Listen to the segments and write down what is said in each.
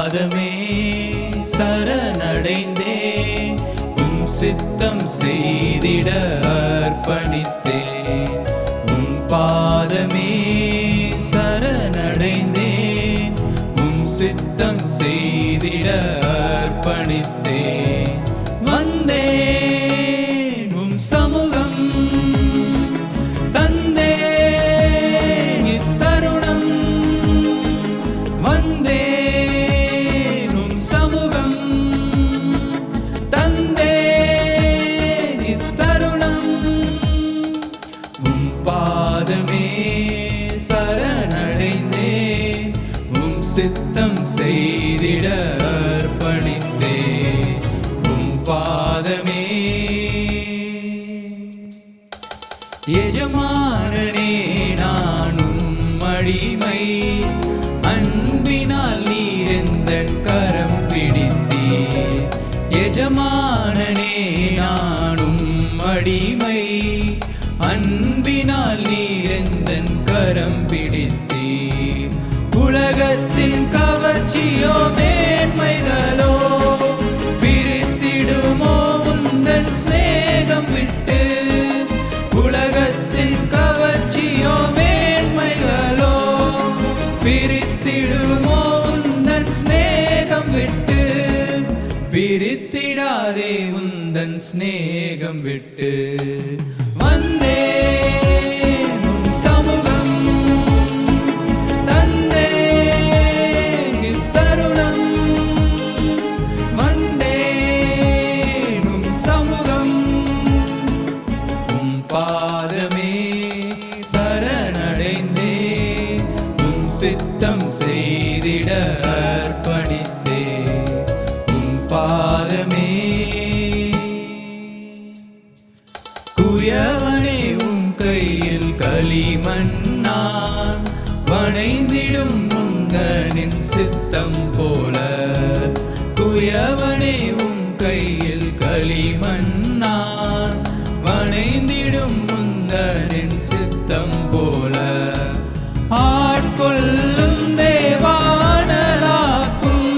பாதமே சரணடைந்தேன் உம் சித்தம் செய்திட அர்ப்பணித்தேன் உம் பாதமே சரணடைந்தேன் உம் சித்தம் செய்திட அர்ப்பணித்தேன் வந்தேன் உம் சமூகம் தந்தேன் இத்தருணம் வந்தேன் உம் சமூகம் தந்தேன் இத்தருணம் உம் பாதமே சரணடைந்தேன் உம் சித்தம் செய்திட அர்ப்பணித்தேன் உம் பாதமே எஜமானனே நான் உம் அடிமை அன்பினால் நீர் எந்தன் கரம் பிடித்தீர் எஜமானனே நான் உம் அடிமை அன்பினால் நீர் எந்தன் கரம் பிடித்தீர் உலகத்தின் கவர்ச்சியோ மேன்மைகளோ பிரித்திடுமோ உந்தன் சிநேகம் விட்டு உலகத்தின் கவர்ச்சியோ மேன்மைகளோ பிரித்திடுமோ உந்தன் சிநேகம் விட்டு பிரித்திடாதே உந்தன் சிநேகம் விட்டு வந்தேன் உம் சமூகம் தந்தேன் இத்தருணம் வந்தேன் உம் சமூகம் உம் பாதமே சரணடைந்தேன் உம் சித்தம் செய்திட அர்ப்பணித்தேன் உம் பாதமே குயவனே உம் கையில் களிமண்ணான் வணைந்திடும் உந்தனின் சித்தம் போல குயவனே உம் கையில் களிமண்ணான் வணைந்திடும் உந்தனின் சித்தம் போல ஆட்கொள்ளும் தேவானலாக்கும்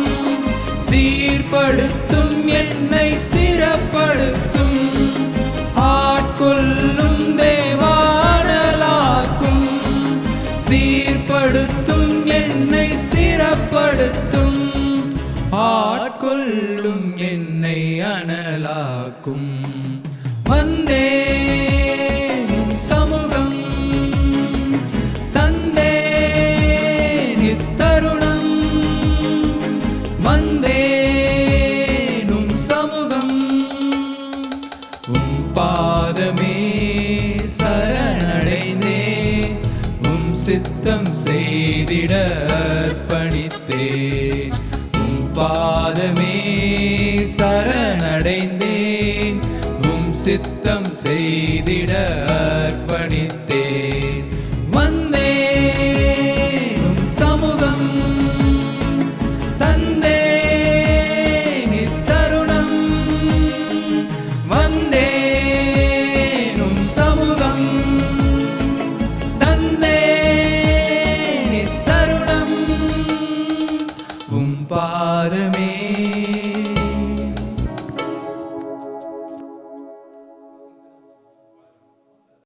சீர்படுத்தும் என்னை ஸ்திரப்படுத்தும் ஆட்கொள்ளும் தேவானலாக்கும் சீர்படுத்தும் என்னை ஸ்திரப்படுத்தும் ஆட்கொள்ளும் என்னை அனலாக்கும் வந்தேன் உம் சமூகம் தந்தேன் இத்தருணம் வந்தேன் உம் சமூகம் உம் பாதமே சரணடைந்தேன் உம் சித்தம் செய்திட அர்ப்பணித்தேன் உம் பாதமே சரணடைந்தேன் உம் சித்தம் செய்திட அர்ப்பணித்தேன் வந்தேன் உம் சமூகம் தந்தேன் இத்தருணம் வந்தேன் உம் சமூகம் தந்தேன் இத்தருணம் உம் பாதமே